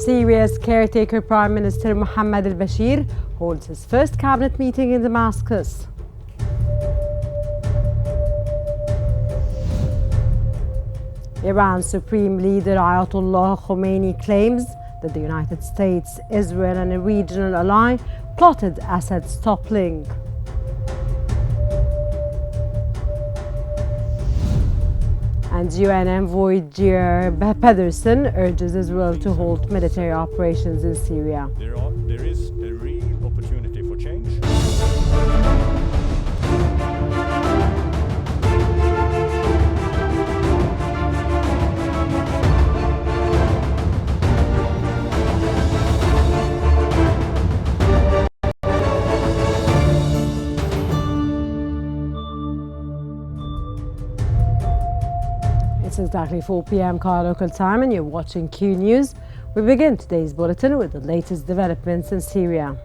Syria's caretaker Prime Minister Mohammed al-Bashir holds his first cabinet meeting in Damascus. Iran's supreme leader Ayatollah Khomeini claims that the United States, Israel and a regional ally plotted Assad's toppling. And UN envoy Geir Pedersen urges Israel to halt military operations in Syria. There is a real opportunity for change. It's exactly 4 p.m. Car local time and you're watching Qnews. We begin today's bulletin with the latest developments in Syria.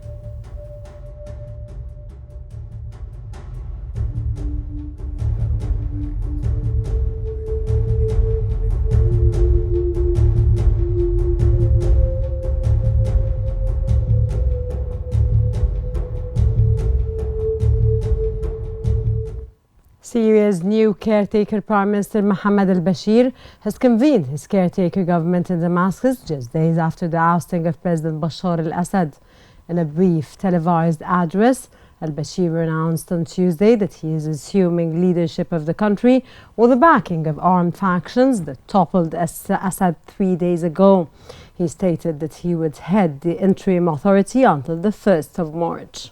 Syria's new caretaker Prime Minister Mohammed al-Bashir has convened his caretaker government in Damascus just days after the ousting of President Bashar al-Assad. In a brief televised address, al-Bashir announced on Tuesday that he is assuming leadership of the country with the backing of armed factions that toppled Assad 3 days ago. He stated that he would head the interim authority until the 1st of March.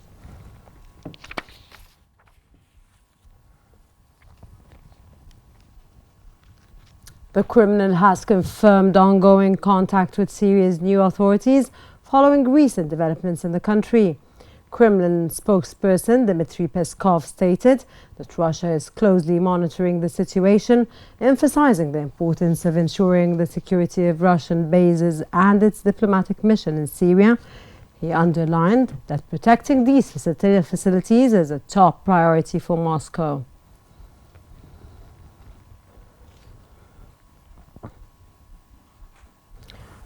The criminal has confirmed ongoing contact with Syria's new authorities following recent developments in the country. Kremlin spokesperson Dmitry Peskov stated that Russia is closely monitoring the situation, emphasizing the importance of ensuring the security of Russian bases and its diplomatic mission in Syria. He underlined that protecting these facilities is a top priority for Moscow.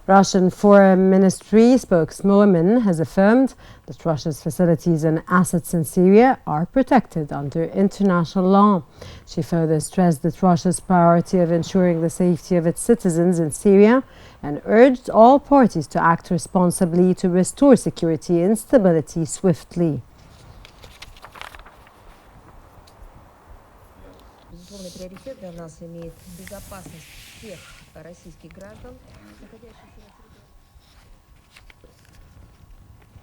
Russian Foreign Ministry spokeswoman has affirmed that Russia's facilities and assets in Syria are protected under international law. She further stressed that Russia's priority of ensuring the safety of its citizens in Syria and urged all parties to act responsibly to restore security and stability swiftly. Безусловный приоритет для нас имеет безопасность всех российских граждан, находящихся на территории.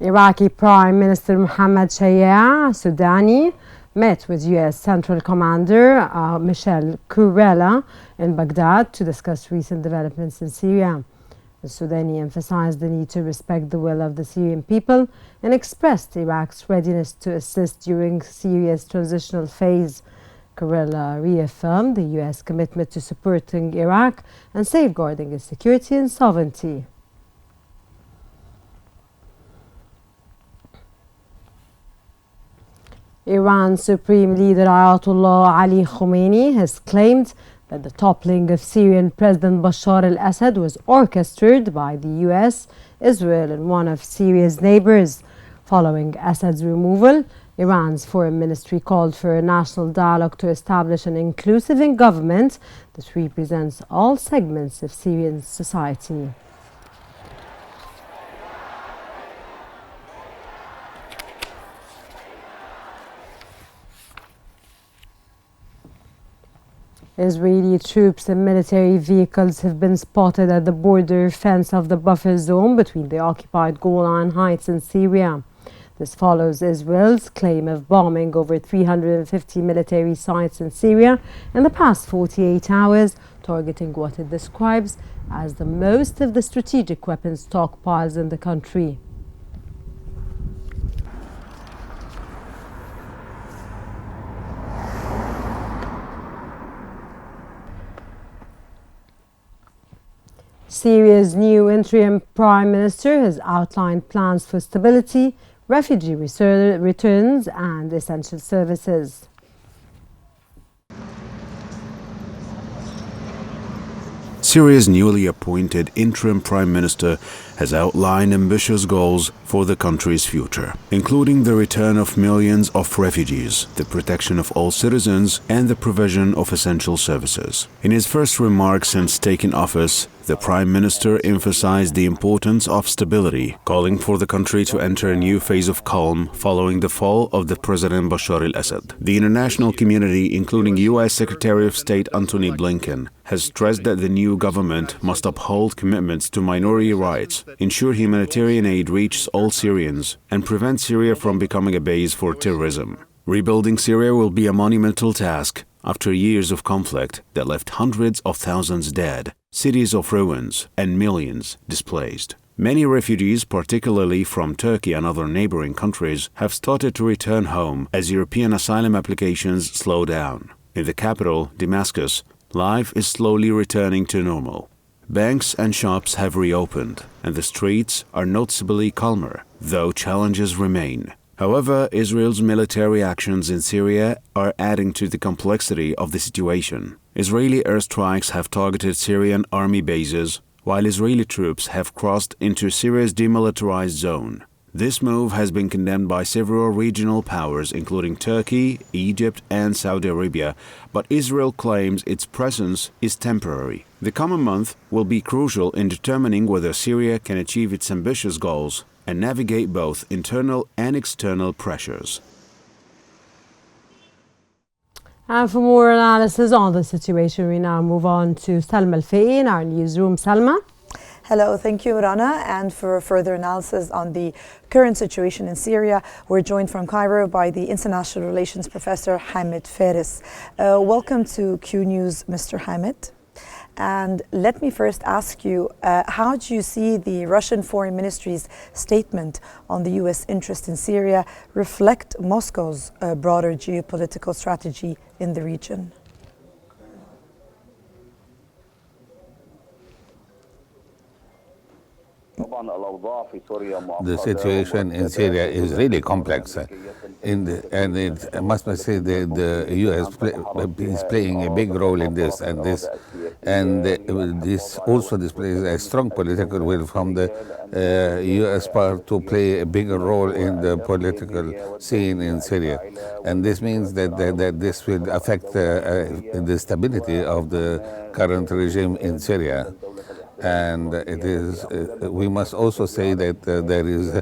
Iraqi Prime Minister Mohammed Shia Sudani met with U.S. Central Commander Michel Kurella in Baghdad to discuss recent developments in Syria. The Sudani emphasized the need to respect the will of the Syrian people and expressed Iraq's readiness to assist during Syria's transitional phase. Kurella reaffirmed the U.S. commitment to supporting Iraq and safeguarding its security and sovereignty. Iran's supreme leader Ayatollah Ali Khomeini has claimed that the toppling of Syrian President Bashar al-Assad was orchestrated by the U.S., Israel and one of Syria's neighbors. Following Assad's removal, Iran's foreign ministry called for a national dialogue to establish an inclusive government that represents all segments of Syrian society. Israeli troops and military vehicles have been spotted at the border fence of the buffer zone between the occupied Golan Heights and Syria. This follows Israel's claim of bombing over 350 military sites in Syria in the past 48 hours, targeting what it describes as the most of the strategic weapons stockpiles in the country. Syria's new interim prime minister has outlined plans for stability, refugee returns and essential services. Syria's newly appointed interim prime minister has outlined ambitious goals for the country's future, including the return of millions of refugees, the protection of all citizens, and the provision of essential services. In his first remarks since taking office, the prime minister emphasized the importance of stability, calling for the country to enter a new phase of calm following the fall of the President Bashar al-Assad. The international community, including U.S. Secretary of State Antony Blinken, has stressed that the new government must uphold commitments to minority rights, ensure humanitarian aid reaches all Syrians, and prevent Syria from becoming a base for terrorism. Rebuilding Syria will be a monumental task after years of conflict that left hundreds of thousands dead, cities of ruins, and millions displaced. Many refugees, particularly from Turkey and other neighboring countries, have started to return home as European asylum applications slow down. In the capital, Damascus, life is slowly returning to normal. Banks and shops have reopened, and the streets are noticeably calmer, though challenges remain. However, Israel's military actions in Syria are adding to the complexity of the situation. Israeli airstrikes have targeted Syrian army bases, while Israeli troops have crossed into Syria's demilitarized zone. This move has been condemned by several regional powers, including Turkey, Egypt, and Saudi Arabia, but Israel claims its presence is temporary. The coming month will be crucial in determining whether Syria can achieve its ambitious goals and navigate both internal and external pressures. And for more analysis on the situation, we now move on to Salma Al-Faqi in our newsroom. Salma? Hello, thank you, Rana. And for further analysis on the current situation in Syria, we're joined from Cairo by the International Relations Professor Hamid Faris. Welcome to Qnews, Mr. Hamid. And let me first ask you, how do you see the Russian Foreign Ministry's statement on the U.S. interest in Syria reflect Moscow's broader geopolitical strategy in the region? The situation in Syria is really complex, and it must be said that the U.S. is playing a big role in this, and this also displays a strong political will from the U.S. part to play a bigger role in the political scene in Syria, and this means that this will affect the stability of the current regime in Syria. And it is. We must also say that there is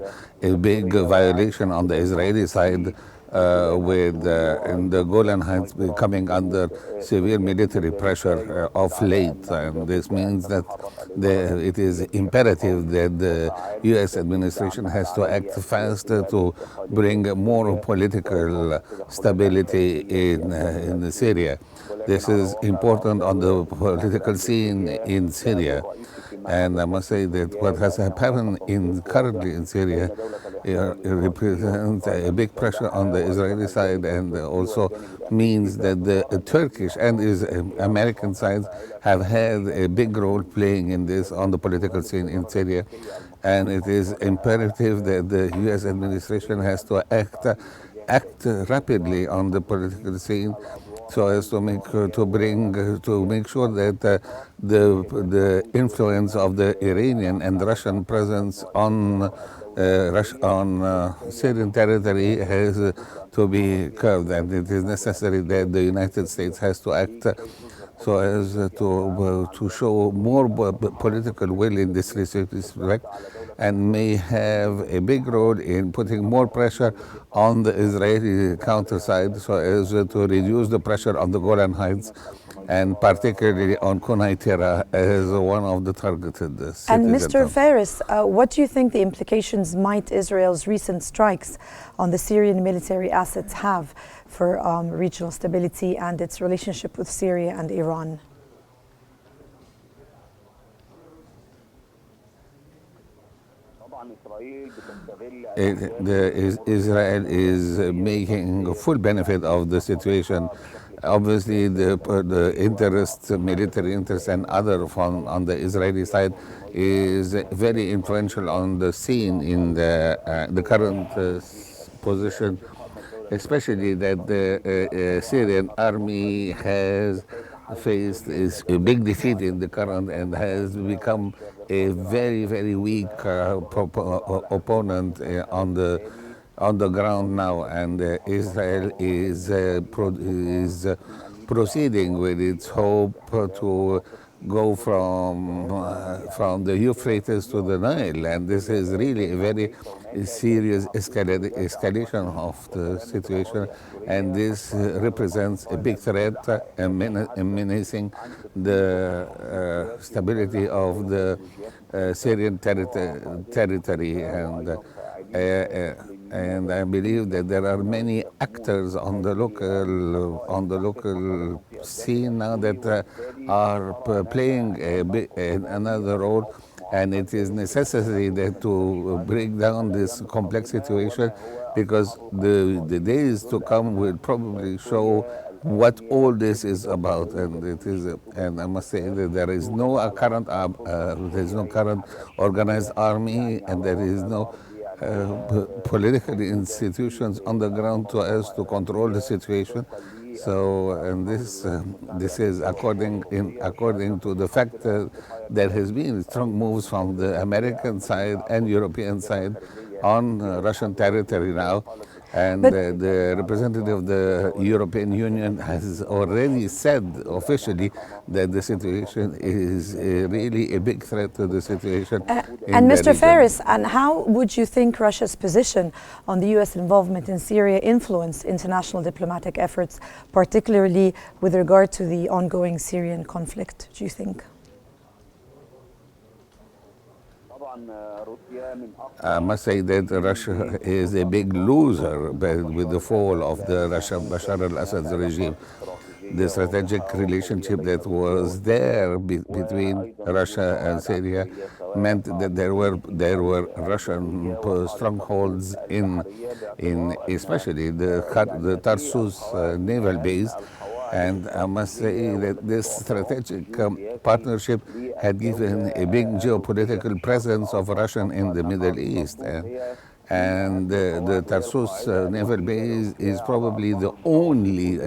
a big violation on the Israeli side with in the Golan Heights coming under severe military pressure of late. And this means that it is imperative that the U.S. administration has to act fast to bring more political stability in Syria. This is important on the political scene in Syria. And I must say that what has happened currently in Syria represents a big pressure on the Israeli side, and also means that the Turkish and American sides have had a big role playing in this on the political scene in Syria. And it is imperative that the U.S. administration has to act rapidly on the political scene, so as to make sure that the influence of the Iranian and Russian presence on Syrian territory has to be curbed, and it is necessary that the United States has to act so as to show more political will in this respect, and may have a big role in putting more pressure on the Israeli counter side, so as to reduce the pressure on the Golan Heights, and particularly on Qnews as one of the targeted cities. And Mr. Faris, what do you think the implications might Israel's recent strikes on the Syrian military assets have for regional stability and its relationship with Syria and Iran? Israel is making full benefit of the situation. Obviously, the interests, military interests, and other on the Israeli side is very influential on the scene in the current position, especially that the Syrian army has faced is a big defeat in the current and has become a very, very weak opponent on the ground now, and Israel is proceeding with its hope to go from the Euphrates to the Nile, and this is really a very serious escalation of the situation, and this represents a big threat menacing the stability of the Syrian territory, and I believe that there are many actors on the local scene now that are playing another role, and it is necessary that to break down this complex situation, because the days to come will probably show what all this is about, and and I must say that there is no current organized army, and there is no political institutions on the ground to us to control the situation. So, and this is according to the fact that there has been strong moves from the American side and European side on Russian territory now. And the representative of the European Union has already said officially that the situation is really a big threat to the situation. And Mr. Faris, and how would you think Russia's position on the U.S. involvement in Syria influenced international diplomatic efforts, particularly with regard to the ongoing Syrian conflict, do you think? I must say that Russia is a big loser with the fall of the Bashar al-Assad's regime. The strategic relationship that was there between Russia and Syria meant that there were Russian strongholds in especially the Tarsus naval base. And I must say that this strategic partnership had given a big geopolitical presence of Russia in the Middle East. And the Tarsus naval base is probably the only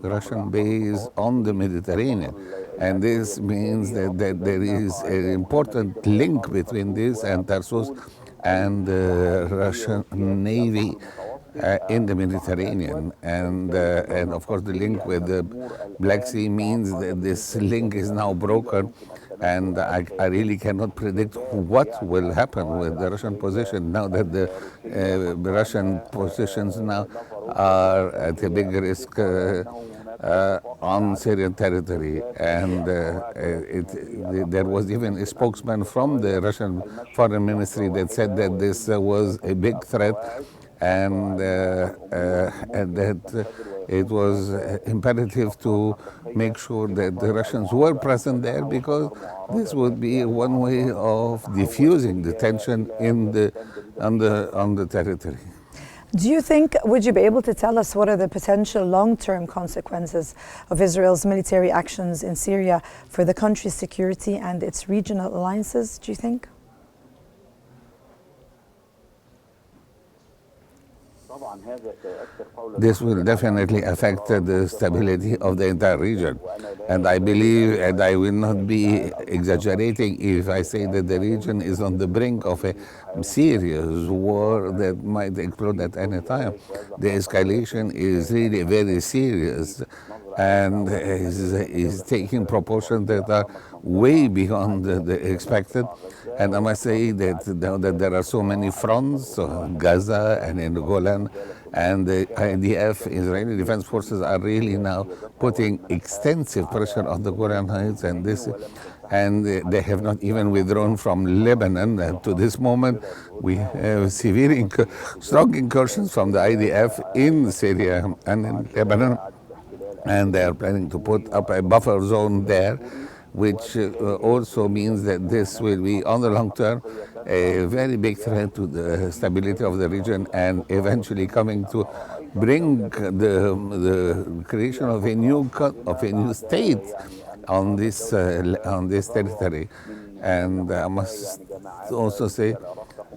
Russian base on the Mediterranean. And this means that there is an important link between this and Tarsus and the Russian Navy in the Mediterranean, and of course the link with the Black Sea means that this link is now broken, and I really cannot predict what will happen with the Russian position now that the Russian positions now are at a big risk on Syrian territory, and there was even a spokesman from the Russian Foreign Ministry that said that this was a big threat, and that it was imperative to make sure that the Russians were present there, because this would be one way of diffusing the tension on the territory. Do you think, would you be able to tell us what are the potential long-term consequences of Israel's military actions in Syria for the country's security and its regional alliances, do you think? This will definitely affect the stability of the entire region. And I believe, and I will not be exaggerating if I say that the region is on the brink of a serious war that might explode at any time. The escalation is really very serious and is taking proportions that are way beyond the expected. And I must say that now that there are so many fronts, Gaza and in the Golan, and the IDF, Israeli Defense Forces, are really now putting extensive pressure on the Golan Heights, and they have not even withdrawn from Lebanon. And to this moment, we have severe, strong incursions from the IDF in Syria and in Lebanon, and they are planning to put up a buffer zone there, which also means that this will be, on the long term, a very big threat to the stability of the region, and eventually coming to bring the creation of a new state on this territory. And I must also say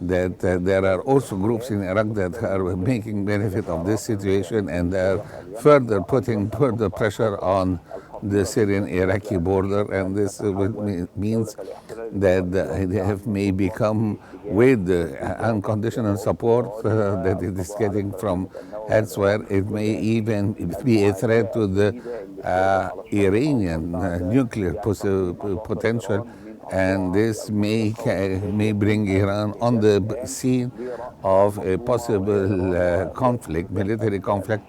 that there are also groups in Iraq that are making benefit of this situation, and they are putting further pressure on the Syrian-Iraqi border, and this means that the IDF may become, with the unconditional support that it is getting from elsewhere, it may even be a threat to the Iranian nuclear potential, and this may bring Iran on the scene of a possible conflict, military conflict,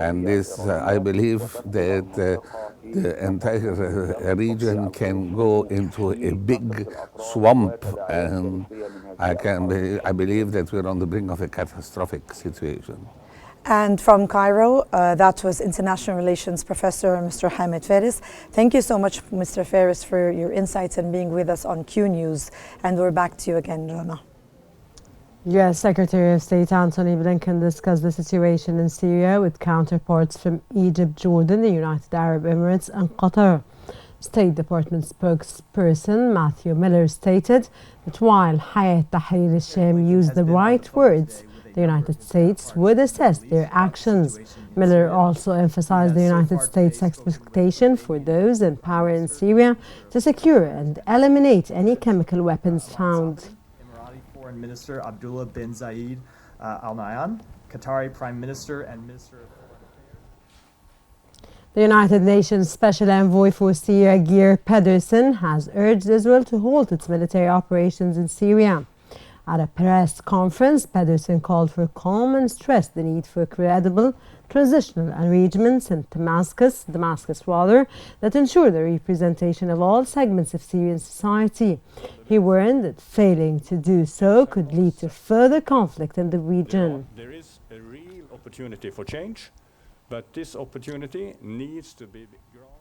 and this, I believe that the entire region can go into a big swamp, and I believe that we're on the brink of a catastrophic situation. And from Cairo, that was International Relations Professor Mr. Hamid Faris. Thank you so much, Mr. Faris, for your insights and being with us on Q News. And we're back to you again, Rana. U.S. Secretary of State Antony Blinken discussed the situation in Syria with counterparts from Egypt, Jordan, the United Arab Emirates and Qatar. State Department spokesperson Matthew Miller stated that while Hayat Tahrir al-Sham used the right words, the United States would assess their actions. Miller also emphasized the United States' expectation for those in power in Syria to secure and eliminate any chemical weapons found. Foreign Minister Abdullah bin Zayed Al Nahyan, Qatari Prime Minister and Minister of Foreign Affairs. The United Nations Special Envoy for Syria, Geir Pedersen, has urged Israel to halt its military operations in Syria. At a press conference, Pedersen called for calm and stressed the need for credible transitional arrangements in Damascus that ensure the representation of all segments of Syrian society. He warned that failing to do so could lead to further conflict in the region. There is a real opportunity for change, but this opportunity needs to be grasped.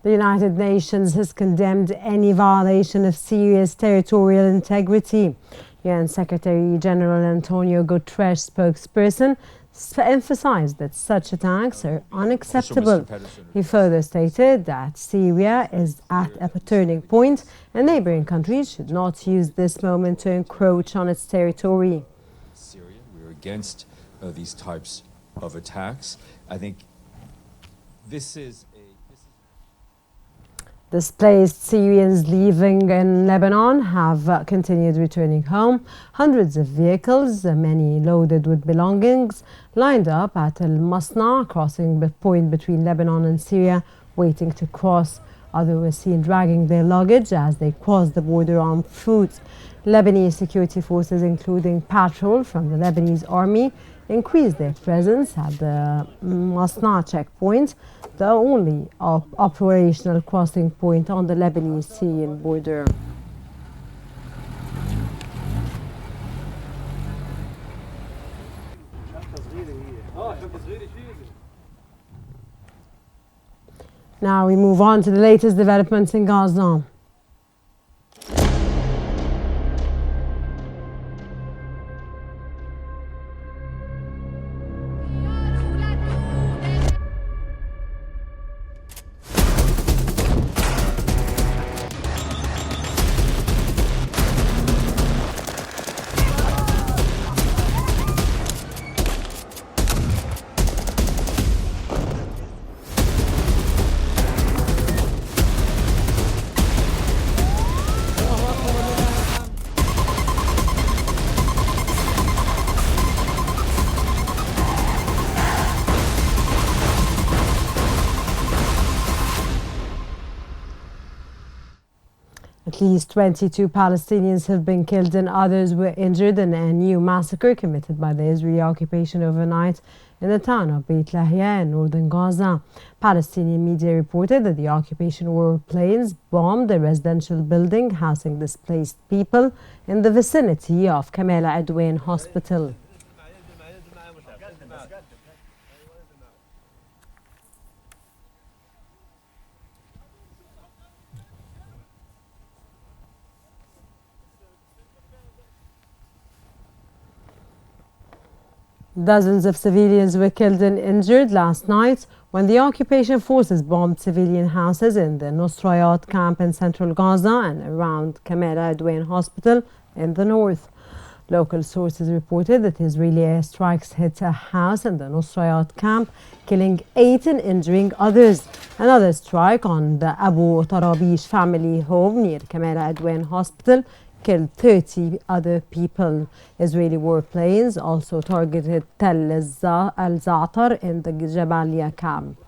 The United Nations has condemned any violation of Syria's territorial integrity. UN Secretary General Antonio Guterres' spokesperson emphasized that such attacks are unacceptable. He further stated that Syria is at a turning point and neighboring countries should not use this moment to encroach on its territory. Syria, we're against these types of attacks. I think this is Displaced Syrians living in Lebanon have continued returning home. Hundreds of vehicles, many loaded with belongings, lined up at Al Masna, crossing the point between Lebanon and Syria, waiting to cross. Others were seen dragging their luggage as they crossed the border on foot. Lebanese security forces, including patrol from the Lebanese army, increased their presence at the Masna checkpoint, the only operational crossing point on the Lebanese-Syrian border. Now we move on to the latest developments in Gaza. At least 22 Palestinians have been killed and others were injured in a new massacre committed by the Israeli occupation overnight in the town of Beit Lahia in northern Gaza. Palestinian media reported that the occupation warplanes bombed a residential building housing displaced people in the vicinity of Kamel Adwan Hospital. Dozens of civilians were killed and injured last night when the occupation forces bombed civilian houses in the Nusrayat camp in central Gaza and around Kamel Adwan Hospital in the north. Local sources reported that Israeli airstrikes hit a house in the Nusrayat camp, killing 8 and injuring others. Another strike on the Abu Tarabish family home near Kamala Adwan Hospital killed 30 other people. Israeli warplanes also targeted Tel al-Za'atar in the Jabalia camp.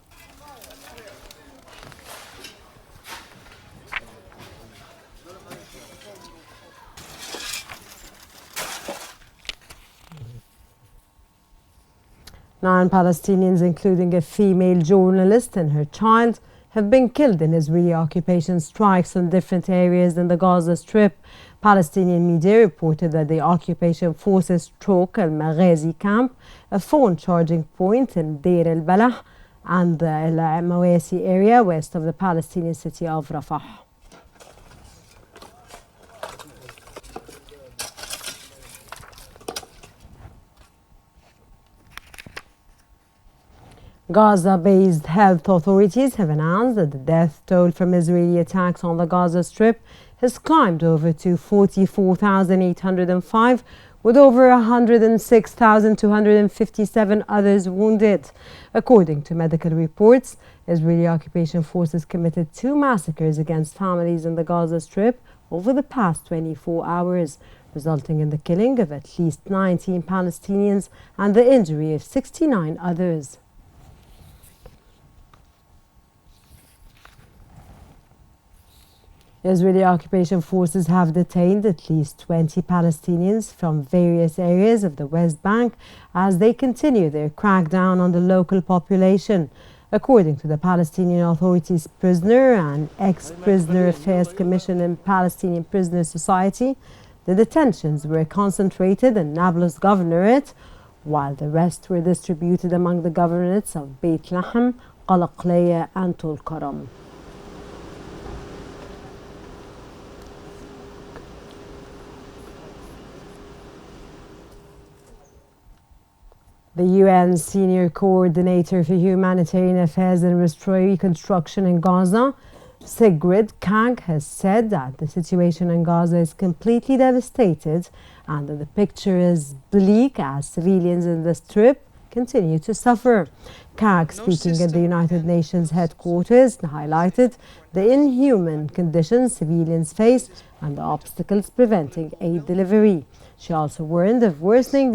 Nine Palestinians, including a female journalist and her child, have been killed in Israeli occupation strikes on different areas in the Gaza Strip. Palestinian media reported that the occupation forces struck al-Maghazi camp, a phone charging point in Deir al-Balah and the al-Mawasi area west of the Palestinian city of Rafah. Gaza-based health authorities have announced that the death toll from Israeli attacks on the Gaza Strip has climbed over to 44,805, with over 106,257 others wounded. According to medical reports, Israeli occupation forces committed 2 massacres against families in the Gaza Strip over the past 24 hours, resulting in the killing of at least 19 Palestinians and the injury of 69 others. Israeli occupation forces have detained at least 20 Palestinians from various areas of the West Bank as they continue their crackdown on the local population. According to the Palestinian Authority's Prisoner and Ex-Prisoner Affairs Commission and Palestinian Prisoner Society, the detentions were concentrated in Nablus Governorate, while the rest were distributed among the governorates of Beit Lahem, Qalaqlaya and Tul Karam. The UN Senior Coordinator for Humanitarian Affairs and Reconstruction in Gaza, Sigrid Kaag, has said that the situation in Gaza is completely devastated and that the picture is bleak as civilians in the Strip continue to suffer. Kaag, speaking at the United Nations headquarters, highlighted the inhuman conditions civilians face and the obstacles preventing aid delivery. She also warned of worsening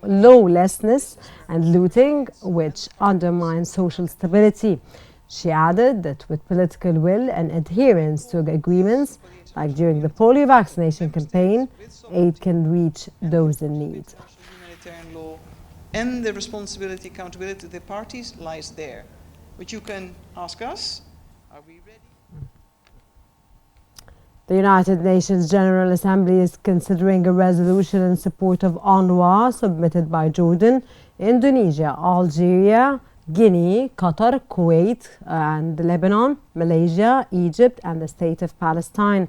lawlessness and looting, which undermines social stability. She added that with political will and adherence to agreements, like during the polio vaccination campaign, aid can reach those in need. Humanitarian law and the responsibility, accountability of the parties lies there. But you can ask us, are we ready? The United Nations General Assembly is considering a resolution in support of UNRWA submitted by Jordan, Indonesia, Algeria, Guinea, Qatar, Kuwait, and Lebanon, Malaysia, Egypt, and the State of Palestine.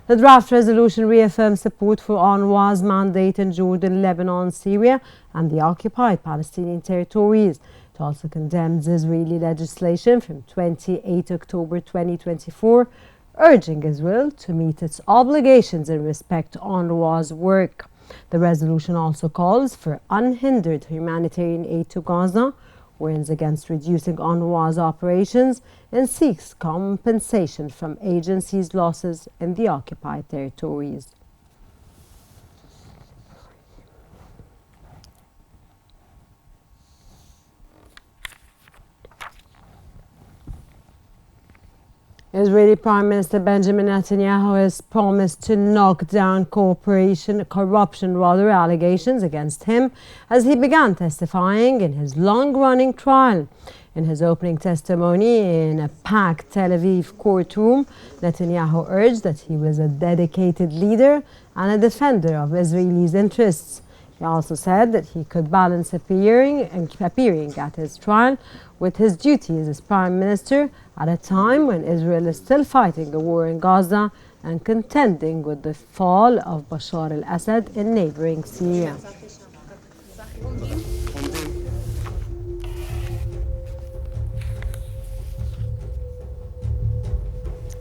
The draft resolution reaffirms support for UNRWA's mandate in Jordan, Lebanon, Syria, and the occupied Palestinian territories. It also condemns Israeli legislation from 28 October 2024, urging Israel to meet its obligations and respect UNRWA's work. The resolution also calls for unhindered humanitarian aid to Gaza, warns against reducing UNRWA's operations, and seeks compensation from agencies' losses in the occupied territories. Israeli Prime Minister Benjamin Netanyahu has promised to knock down corruption allegations against him as he began testifying in his long-running trial. In his opening testimony in a packed Tel Aviv courtroom, Netanyahu urged that he was a dedicated leader and a defender of Israelis' interests. He also said that he could balance appearing at his trial with his duties as Prime Minister at a time when Israel is still fighting a war in Gaza and contending with the fall of Bashar al-Assad in neighboring Syria.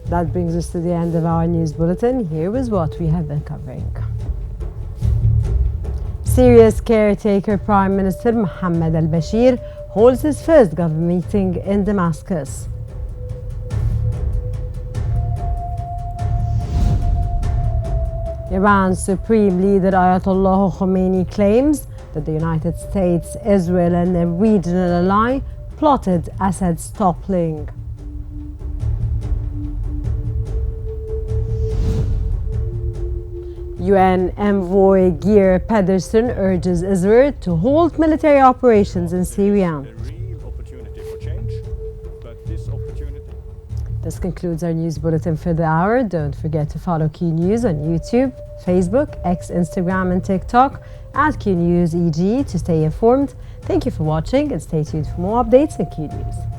That brings us to the end of our news bulletin. Here is what we have been covering. Syria's caretaker Prime Minister Mohammed al-Bashir holds his first government meeting in Damascus. Iran's supreme leader Ayatollah Khomeini claims that the United States, Israel and a regional ally plotted Assad's toppling. UN envoy Geir Pedersen urges Israel to halt military operations in Syria. A real opportunity for change, but this opportunity... This concludes our news bulletin for the hour. Don't forget to follow Qnews on YouTube, Facebook, X, Instagram and TikTok at Qnews EG to stay informed. Thank you for watching and stay tuned for more updates on Qnews.